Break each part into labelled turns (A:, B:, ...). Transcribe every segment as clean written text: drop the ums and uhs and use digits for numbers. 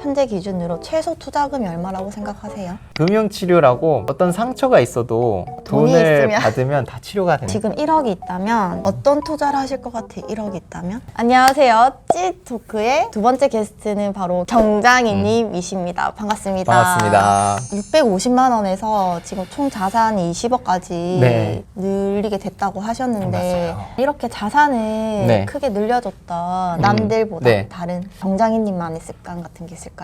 A: 현재 기준으로 최소 투자금이 얼마라고 생각하세요?
B: 금융치료라고 어떤 상처가 있어도
A: 돈이
B: 돈을
A: 있으면.
B: 받으면 다 치료가 됩니다.
A: 지금 1억이 있다면 어떤 투자를 하실 것 같아요? 1억이 있다면? 안녕하세요. 찌토크의 두 번째 게스트는 바로 경장이님이십니다. 반갑습니다.
B: 반갑습니다.
A: 650만 원에서 지금 총 자산이 20억까지
B: 네.
A: 늘리게 됐다고 하셨는데
B: 맞아요.
A: 이렇게 자산을
B: 네.
A: 크게 늘려줬던 남들보다
B: 네.
A: 다른 경장이님만의 습관 같은 게 있을까요?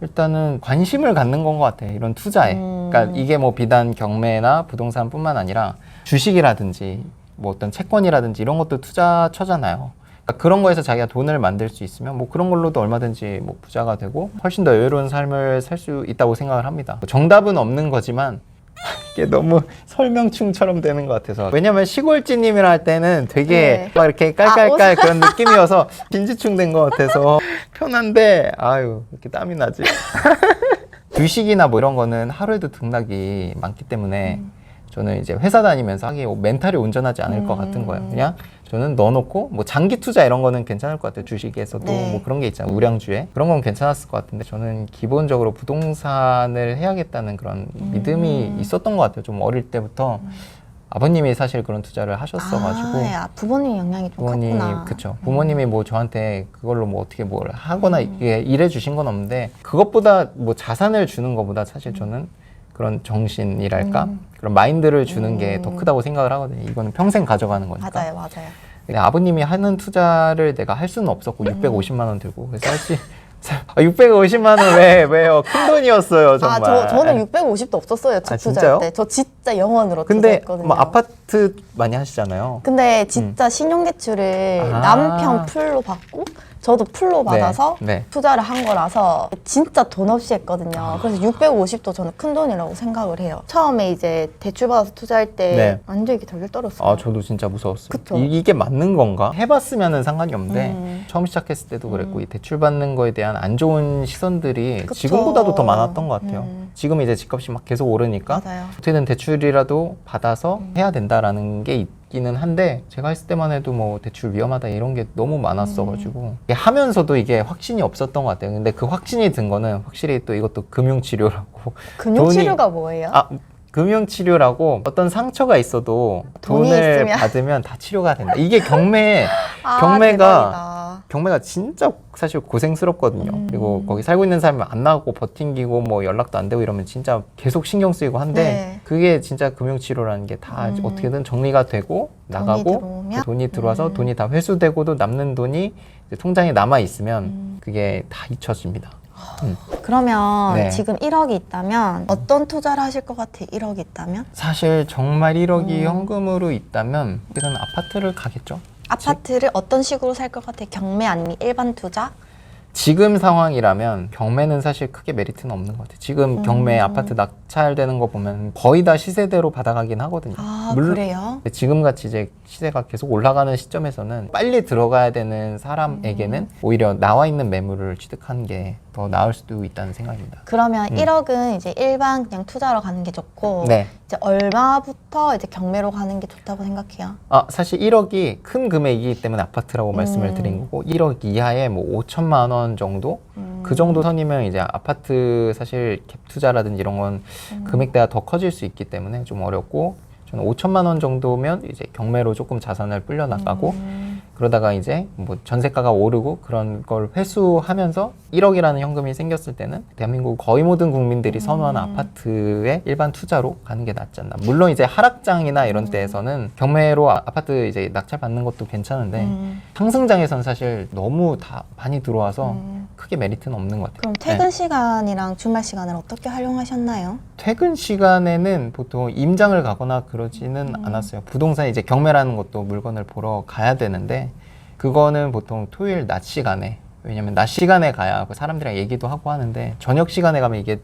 B: 일단은 관심을 갖는 건 것 같아요. 이런 투자에. 그러니까 이게 뭐 비단 경매나 부동산뿐만 아니라 주식이라든지 뭐 어떤 채권이라든지 이런 것도 투자처잖아요. 그러니까 그런 거에서 자기가 돈을 만들 수 있으면 뭐 그런 걸로도 얼마든지 뭐 부자가 되고 훨씬 더 여유로운 삶을 살 수 있다고 생각을 합니다. 정답은 없는 거지만 이게 너무 설명충처럼 되는 것 같아서. 왜냐면 시골지님이라 할 때는 되게
A: 네.
B: 막 이렇게 깔깔깔 그런 느낌이어서 진지충 된 것 같아서 편한데 아유 이렇게 땀이 나지. 주식이나 뭐 이런 거는 하루에도 등락이 많기 때문에 저는 이제 회사 다니면서 하기 멘탈이 온전하지 않을 것 같은 거예요. 그냥 저는 넣어놓고 뭐 장기 투자 이런 거는 괜찮을 것 같아요. 주식에서도
A: 네.
B: 뭐 그런 게 있잖아요. 우량주에 그런 건 괜찮았을 것 같은데 저는 기본적으로 부동산을 해야겠다는 그런 믿음이 있었던 것 같아요. 좀 어릴 때부터 아버님이 사실 그런 투자를 하셨어가지고
A: 네. 부모님 영향이 좀
B: 부모님
A: 컸구나.
B: 그쵸. 부모님이 뭐 저한테 그걸로 뭐 어떻게 뭘 하거나 이게 일해 주신 건 없는데 그것보다 뭐 자산을 주는 것보다 사실 저는 그런 정신이랄까 그런 마인드를 주는 게 더 크다고 생각을 하거든요. 이거는 평생 가져가는 거니까.
A: 맞아요, 맞아요.
B: 근데 아버님이 하는 투자를 내가 할 수는 없었고 650만 원 들고 그래서 할지 650만 원 왜요? 큰 돈이었어요 정말.
A: 저는 650도 없었어요. 저
B: 아,
A: 투자할
B: 진짜요?
A: 때. 저 진짜 영원으로
B: 근데
A: 투자했거든요.
B: 뭐 아파트 많이 하시잖아요.
A: 근데 진짜 신용대출을
B: 아.
A: 남편 풀로 받고 저도 풀로 받아서
B: 네.
A: 투자를 한 거라서 진짜 돈 없이 했거든요. 그래서 650도 저는 큰 돈이라고 생각을 해요. 처음에 이제 대출 받아서 투자할 때
B: 네.
A: 완전 이게 덜덜 떨었어요.
B: 아 저도 진짜 무서웠어요.
A: 그쵸?
B: 이게 맞는 건가? 해봤으면은 상관이 없는데 처음 시작했을 때도 그랬고 이 대출 받는 거에 대한 안 좋은 시선들이
A: 그쵸.
B: 지금보다도 더 많았던 것 같아요. 지금 이제 집값이 막 계속 오르니까
A: 맞아요.
B: 어떻게든 대출이라도 받아서 해야 된다라는 게 있기는 한데 제가 했을 때만 해도 뭐 대출 위험하다 이런 게 너무 많았어가지고 이게 하면서도 이게 확신이 없었던 것 같아요. 근데 그 확신이 든 거는 확실히 또 이것도 금융치료라고
A: 금융치료가 뭐예요?
B: 금융치료라고 어떤 상처가 있어도
A: 돈이
B: 돈을
A: 있으면.
B: 받으면 다 치료가 된다. 이게 경매가
A: 대박이다.
B: 진짜 사실 고생스럽거든요. 그리고 거기 살고 있는 사람이 안 나가고 버팅기고 뭐 연락도 안 되고 이러면 진짜 계속 신경 쓰이고 한데
A: 네.
B: 그게 진짜 금융치료라는 게 다 어떻게든 정리가 되고 나가고
A: 들어오면?
B: 돈이 들어와서 돈이 다 회수되고도 남는 돈이 이제 통장에 남아 있으면 그게 다 잊혀집니다.
A: 그러면
B: 네.
A: 지금 1억이 있다면 어떤 투자를 하실 것 같아요? 1억이 있다면?
B: 사실 정말 1억이 현금으로 있다면 그냥 아파트를 가겠죠.
A: 아파트를 어떤 식으로 살 것 같아요? 경매 아니면 일반 투자?
B: 지금 상황이라면 경매는 사실 크게 메리트는 없는 것 같아요. 지금 경매 아파트 낙찰되는 거 보면 거의 다 시세대로 받아가긴 하거든요.
A: 그래요?
B: 지금같이 이제 시세가 계속 올라가는 시점에서는 빨리 들어가야 되는 사람에게는 오히려 나와 있는 매물을 취득하는 게 더 나을 수도 있다는 생각입니다.
A: 그러면 1억은 이제 일반 그냥 투자로 가는 게 좋고
B: 네.
A: 이제 얼마부터 이제 경매로 가는 게 좋다고 생각해요?
B: 사실 1억이 큰 금액이기 때문에 아파트라고 말씀을 드린 거고 1억 이하에 뭐 5천만 원 정도? 그 정도 선이면 이제 아파트 사실 갭 투자라든지 이런 건 금액대가 더 커질 수 있기 때문에 좀 어렵고 저는 5천만 원 정도면 이제 경매로 조금 자산을 불려 나가고 그러다가 이제 뭐 전세가가 오르고 그런 걸 회수하면서 1억이라는 현금이 생겼을 때는 대한민국 거의 모든 국민들이 선호하는 아파트에 일반 투자로 가는 게 낫지 않나. 물론 이제 하락장이나 이런 때에서는 경매로 아파트 이제 낙찰 받는 것도 괜찮은데 상승장에서는 사실 너무 다 많이 들어와서 크게 메리트는 없는 것 같아요.
A: 그럼 퇴근 시간이랑 주말 시간을 어떻게 활용하셨나요?
B: 퇴근 시간에는 보통 임장을 가거나 그러지는 않았어요. 부동산 이제 경매라는 것도 물건을 보러 가야 되는데 그거는 보통 토요일 낮 시간에 왜냐면 낮 시간에 가야 그 사람들이랑 얘기도 하고 하는데 저녁 시간에 가면 이게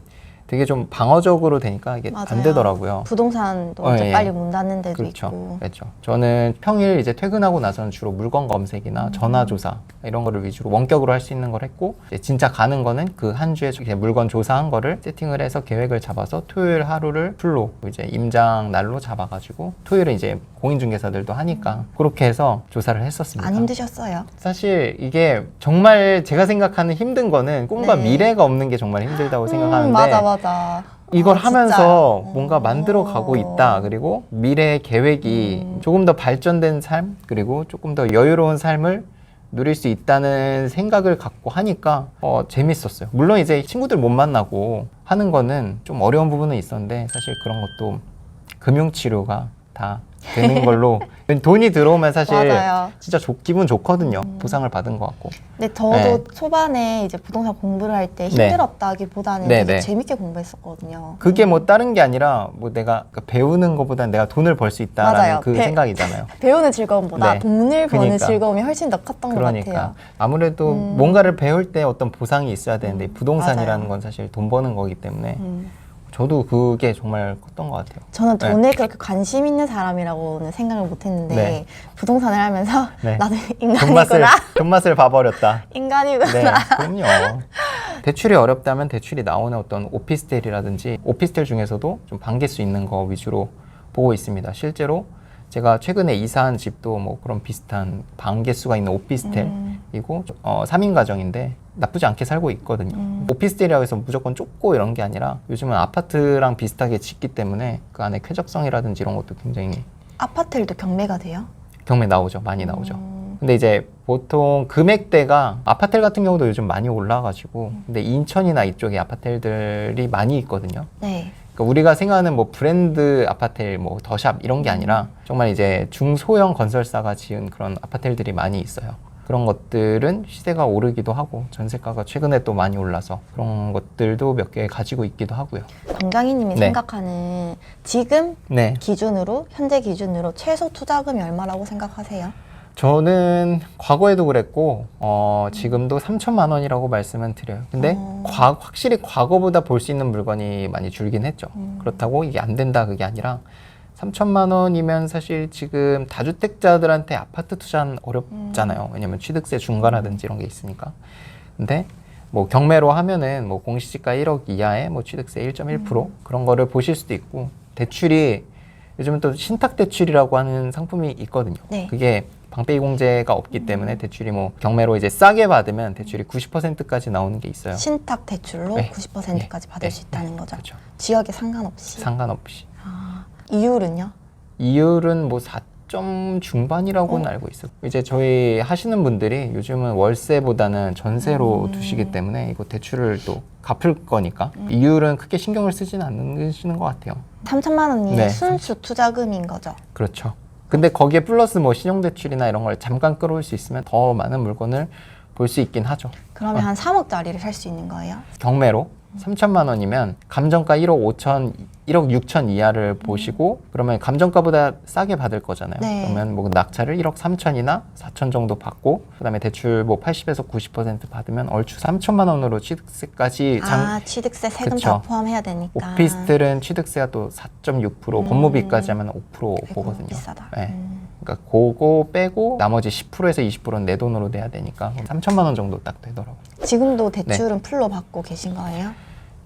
B: 되게 좀 방어적으로 되니까 이게
A: 맞아요.
B: 안 되더라고요.
A: 부동산도 이제
B: 예.
A: 빨리 문 닫는 데도
B: 그렇죠.
A: 있고.
B: 그렇죠. 저는 평일 이제 퇴근하고 나서는 주로 물건 검색이나 전화 조사 이런 거를 위주로 원격으로 할 수 있는 걸 했고, 이제 진짜 가는 거는 그 한 주에 그냥 물건 조사한 거를 세팅을 해서 계획을 잡아서 토요일 하루를 풀로 이제 임장 날로 잡아가지고 토요일에 이제 공인중개사들도 하니까 그렇게 해서 조사를 했었습니다.
A: 안 힘드셨어요?
B: 사실 이게 정말 제가 생각하는 힘든 거는 꿈과
A: 네.
B: 미래가 없는 게 정말 힘들다고 생각하는데
A: 맞아.
B: 이걸
A: 아,
B: 하면서
A: 진짜요?
B: 뭔가 만들어 가고 있다. 그리고 미래의 계획이 조금 더 발전된 삶, 그리고 조금 더 여유로운 삶을 누릴 수 있다는 생각을 갖고 하니까 재밌었어요. 물론 이제 친구들 못 만나고 하는 거는 좀 어려운 부분은 있었는데 사실 그런 것도 금융치료가 다 되는 걸로 돈이 들어오면 사실
A: 맞아요.
B: 진짜 기분 좋거든요. 보상을 받은 것 같고.
A: 근데 저도
B: 네.
A: 초반에 이제 부동산 공부를 할 때
B: 네.
A: 힘들었다기보다는
B: 네,
A: 되게
B: 네.
A: 재밌게 공부했었거든요.
B: 그게 뭐 다른 게 아니라 뭐 내가 배우는 것보다는 내가 돈을 벌 수 있다라는
A: 맞아요.
B: 그 생각이잖아요.
A: 배우는 즐거움보다
B: 네.
A: 돈을 버는
B: 그러니까.
A: 즐거움이 훨씬 더 컸던 것
B: 그러니까
A: 같아요.
B: 아무래도 뭔가를 배울 때 어떤 보상이 있어야 되는데 부동산이라는
A: 맞아요.
B: 건 사실 돈 버는 거기 때문에
A: 음.
B: 저도 그게 정말 컸던 것 같아요.
A: 저는
B: 네.
A: 돈에 그렇게 관심 있는 사람이라고는 생각을 못했는데
B: 네.
A: 부동산을 하면서
B: 네.
A: 나도
B: 돈맛을
A: 인간이구나.
B: 돈맛을 봐버렸다.
A: 인간이구나.
B: 네, 그럼요. 대출이 어렵다면 대출이 나오는 어떤 오피스텔이라든지 오피스텔 중에서도 좀 반개수 있는 거 위주로 보고 있습니다. 실제로 제가 최근에 이사한 집도 뭐 그런 비슷한 반개수가 있는 오피스텔이고 3인 가정인데 나쁘지 않게 살고 있거든요. 오피스텔이라고 해서 무조건 좁고 이런 게 아니라 요즘은 아파트랑 비슷하게 짓기 때문에 그 안에 쾌적성이라든지 이런 것도 굉장히
A: 아파트들도 경매가 돼요?
B: 경매 나오죠. 많이 나오죠. 근데 이제 보통 금액대가 아파트 같은 경우도 요즘 많이 올라가지고 근데 인천이나 이쪽에 아파트들이 많이 있거든요.
A: 네.
B: 그러니까 우리가 생각하는 뭐 브랜드 아파트, 뭐 더샵 이런 게 아니라 정말 이제 중소형 건설사가 지은 그런 아파트들이 많이 있어요. 그런 것들은 시세가 오르기도 하고 전세가가 최근에 또 많이 올라서 그런 것들도 몇 개 가지고 있기도 하고요.
A: 정장희님이
B: 네.
A: 생각하는 지금
B: 네.
A: 기준으로 현재 기준으로 최소 투자금이 얼마라고 생각하세요?
B: 저는 과거에도 그랬고 지금도 3천만 원이라고 말씀은 드려요. 근데 확실히 과거보다 볼 수 있는 물건이 많이 줄긴 했죠. 그렇다고 이게 안 된다 그게 아니라 3천만 원이면 사실 지금 다주택자들한테 아파트 투자는 어렵잖아요. 왜냐면 취득세 중과라든지 이런 게 있으니까. 근데 뭐 경매로 하면은 뭐 공시지가 1억 이하의 뭐 취득세 1.1% 그런 거를 보실 수도 있고, 대출이 요즘은 또 신탁 대출이라고 하는 상품이 있거든요.
A: 네.
B: 그게 방패이 공제가 없기 때문에 대출이 뭐 경매로 이제 싸게 받으면 대출이 90%까지 나오는 게 있어요.
A: 신탁 대출로
B: 네.
A: 90%까지 받을
B: 네.
A: 수 있다는 거죠.
B: 그렇죠.
A: 지역에 상관없이.
B: 상관없이.
A: 이율은요?
B: 이율은 뭐 4점 중반이라고는 알고 있어요. 이제 저희 하시는 분들이 요즘은 월세보다는 전세로 두시기 때문에 이거 대출을 또 갚을 거니까 이율은 크게 신경을 쓰지는 않으시는 것 같아요.
A: 3천만 원이
B: 네.
A: 순수 투자금인 거죠.
B: 그렇죠. 근데 거기에 플러스 뭐 신용대출이나 이런 걸 잠깐 끌어올 수 있으면 더 많은 물건을 볼 수 있긴 하죠.
A: 그러면 한 3억짜리를 살 수 있는 거예요?
B: 경매로 3천만 원이면 감정가 1억 5천, 1억 6천 이하를 보시고 그러면 감정가보다 싸게 받을 거잖아요.
A: 네.
B: 그러면 뭐 낙찰을 1억 3천이나 4천 정도 받고 그다음에 대출 뭐 80에서 90% 받으면 얼추 3천만 원으로 취득세까지
A: 취득세 세금
B: 그쵸.
A: 다 포함해야 되니까.
B: 오피스텔은 취득세가 또 4.6% 법무비까지 하면 5%
A: 아이고,
B: 보거든요.
A: 비싸다.
B: 네. 그러니까 그거 빼고 나머지 10%에서 20%는 내 돈으로 내야 되니까 3천만 원 정도 딱 되더라고요.
A: 지금도 대출은 풀로 받고 계신 거예요?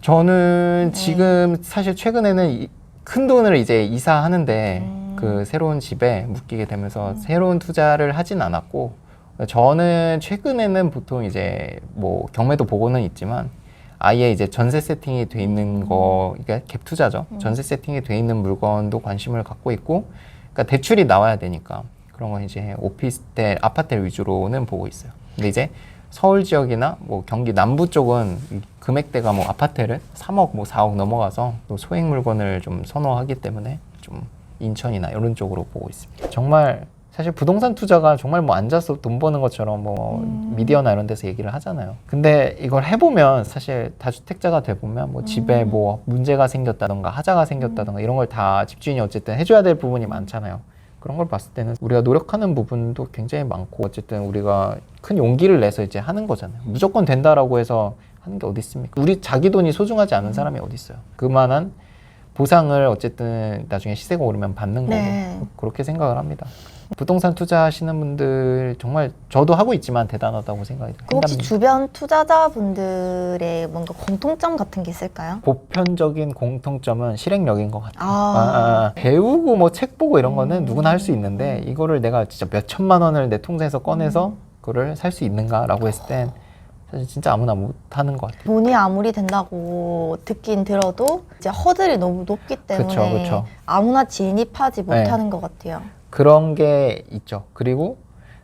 B: 저는 지금 사실 최근에는 큰 돈을 이제 이사하는데 그 새로운 집에 묶이게 되면서 새로운 투자를 하진 않았고, 저는 최근에는 보통 이제 뭐 경매도 보고는 있지만 아예 이제 전세 세팅이 돼 있는 거, 그러니까 갭 투자죠. 전세 세팅이 돼 있는 물건도 관심을 갖고 있고, 그러니까 대출이 나와야 되니까 그런 건 이제 오피스텔, 아파트 위주로는 보고 있어요. 근데 이제 서울 지역이나 뭐 경기 남부 쪽은 이 금액대가 뭐 아파트를 3억 뭐 4억 넘어가서 또 소액 물건을 좀 선호하기 때문에 좀 인천이나 이런 쪽으로 보고 있습니다. 정말 사실 부동산 투자가 정말 뭐 앉아서 돈 버는 것처럼 뭐 미디어나 이런 데서 얘기를 하잖아요. 근데 이걸 해보면 사실 다주택자가 돼보면 뭐 집에 뭐 문제가 생겼다던가 하자가 생겼다던가 이런 걸 다 집주인이 어쨌든 해줘야 될 부분이 많잖아요. 그런 걸 봤을 때는 우리가 노력하는 부분도 굉장히 많고 어쨌든 우리가 큰 용기를 내서 이제 하는 거잖아요. 무조건 된다라고 해서 하는 게 어디 있습니까? 우리 자기 돈이 소중하지 않은 사람이 어디 있어요? 그만한 보상을 어쨌든 나중에 시세가 오르면 받는 거고
A: 네.
B: 그렇게 생각을 합니다. 부동산 투자하시는 분들 정말 저도 하고 있지만 대단하다고 생각이
A: 그 혹시
B: 듭니다.
A: 주변 투자자분들의 뭔가 공통점 같은 게 있을까요?
B: 보편적인 공통점은 실행력인 것 같아요.
A: 아,
B: 배우고 뭐 책 보고 이런 거는 누구나 할 수 있는데 이거를 내가 진짜 몇 천만 원을 내 통장에서 꺼내서 그거를 살 수 있는가라고 했을 땐 사실 진짜 아무나 못 하는 것 같아요.
A: 돈이 아무리 된다고 듣긴 들어도 이제 허들이 너무 높기 때문에
B: 그쵸.
A: 아무나 진입하지
B: 네.
A: 못하는 것 같아요.
B: 그런 게 있죠. 그리고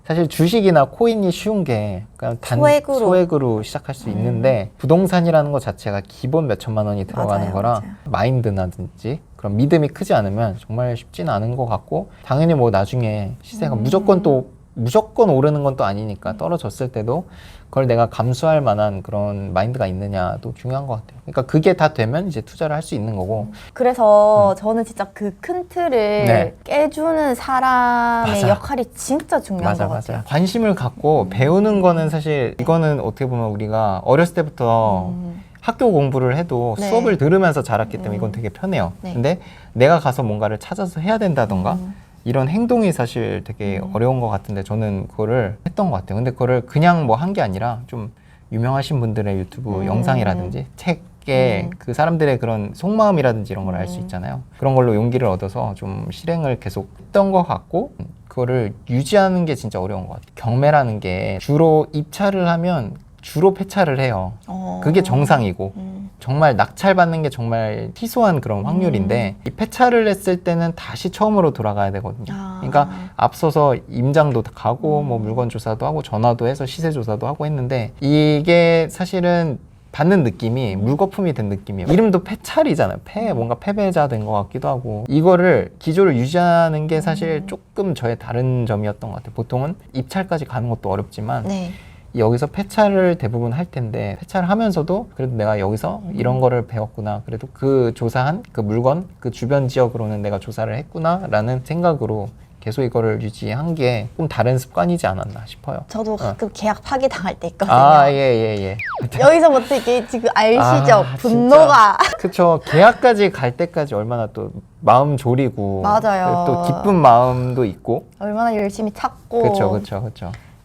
B: 사실 주식이나 코인이 쉬운 게 그냥 소액으로 시작할 수 있는데 부동산이라는 것 자체가 기본 몇 천만 원이 들어가는
A: 맞아요,
B: 거라
A: 맞아요.
B: 마인드라든지 그런 믿음이 크지 않으면 정말 쉽지는 않은 것 같고 당연히 뭐 나중에 시세가 무조건 오르는 건 또 아니니까 떨어졌을 때도 그걸 내가 감수할 만한 그런 마인드가 있느냐도 중요한 것 같아요. 그러니까 그게 다 되면 이제 투자를 할 수 있는 거고
A: 그래서 저는 진짜 그 큰 틀을
B: 네.
A: 깨주는 사람의
B: 맞아.
A: 역할이 진짜 중요한 것 같아요.
B: 관심을 갖고 배우는 거는 사실 이거는 어떻게 보면 우리가 어렸을 때부터 학교 공부를 해도
A: 네.
B: 수업을 들으면서 자랐기 때문에 이건 되게 편해요.
A: 네.
B: 근데 내가 가서 뭔가를 찾아서 해야 된다던가 이런 행동이 사실 되게 어려운 것 같은데 저는 그거를 했던 것 같아요. 근데 그거를 그냥 뭐 한 게 아니라 좀 유명하신 분들의 유튜브 영상이라든지 책에 그 사람들의 그런 속마음이라든지 이런 걸 알 수 있잖아요. 그런 걸로 용기를 얻어서 좀 실행을 계속 했던 것 같고 그거를 유지하는 게 진짜 어려운 것 같아요. 경매라는 게 주로 입찰을 하면 주로 폐차를 해요. 그게 정상이고 정말 낙찰받는 게 정말 희소한 그런 확률인데 이 폐차를 했을 때는 다시 처음으로 돌아가야 되거든요. 그러니까 앞서서 임장도 가고 뭐 물건 조사도 하고 전화도 해서 시세 조사도 하고 했는데 이게 사실은 받는 느낌이 물거품이 된 느낌이에요. 이름도 폐찰이잖아요. 뭔가 패배자 된 것 같기도 하고 이거를 기조를 유지하는 게 사실 조금 저의 다른 점이었던 것 같아요. 보통은 입찰까지 가는 것도 어렵지만
A: 네.
B: 여기서 폐차를 대부분 할 텐데 폐차를 하면서도 그래도 내가 여기서 이런 거를 배웠구나, 그래도 그 조사한 그 물건 그 주변 지역으로는 내가 조사를 했구나 라는 생각으로 계속 이거를 유지한 게 좀 다른 습관이지 않았나 싶어요.
A: 저도 가끔 계약 파기 당할 때 있거든요.
B: 예.
A: 여기서부터 이게 지금 알시죠?
B: 아,
A: 분노가.
B: 그쵸. 계약까지 갈 때까지 얼마나 또 마음 졸이고
A: 맞아요.
B: 또 기쁜 마음도 있고
A: 얼마나 열심히 찾고
B: 그쵸.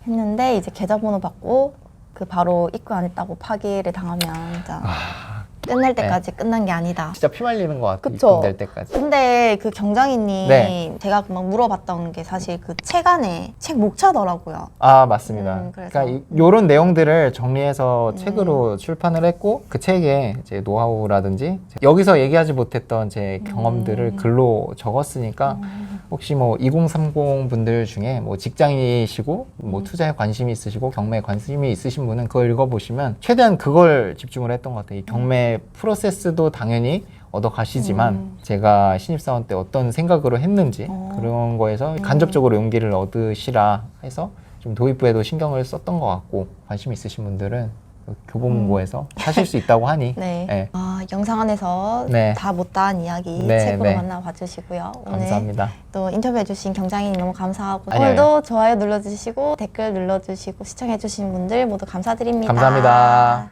A: 했는데 이제 계좌번호 받고 그 바로 입금 안 했다고 파기를 당하면 진짜 끝날 때까지 끝난 게 아니다.
B: 진짜 피 말리는 것 같아요.
A: 그쵸.
B: 입금될 때까지.
A: 근데 그 경장이님
B: 네.
A: 제가 금방 물어봤던 게 사실 그 책 안에 책 목차더라고요.
B: 아, 맞습니다.
A: 그래서.
B: 그러니까 요런 내용들을 정리해서 책으로 출판을 했고 그 책에 제 노하우라든지 여기서 얘기하지 못했던 제 경험들을 글로 적었으니까 혹시 뭐 2030 분들 중에 뭐 직장이시고 뭐 투자에 관심이 있으시고 경매에 관심이 있으신 분은 그걸 읽어보시면 최대한 그걸 집중을 했던 것 같아요. 이 경매 프로세스도 당연히 얻어 가시지만 제가 신입사원 때 어떤 생각으로 했는지 그런 거에서 간접적으로 용기를 얻으시라 해서 좀 도입부에도 신경을 썼던 것 같고 관심 있으신 분들은 교보문고에서 사실 수 있다고 하니
A: 네.
B: 네.
A: 영상 안에서
B: 네.
A: 다 못다한 이야기
B: 네,
A: 책으로
B: 네.
A: 만나봐 주시고요. 오늘
B: 감사합니다.
A: 또 인터뷰해주신 경장님 너무 감사하고
B: 아니에요.
A: 오늘도 좋아요 눌러주시고 댓글 눌러주시고 시청해주신 분들 모두 감사드립니다.
B: 감사합니다.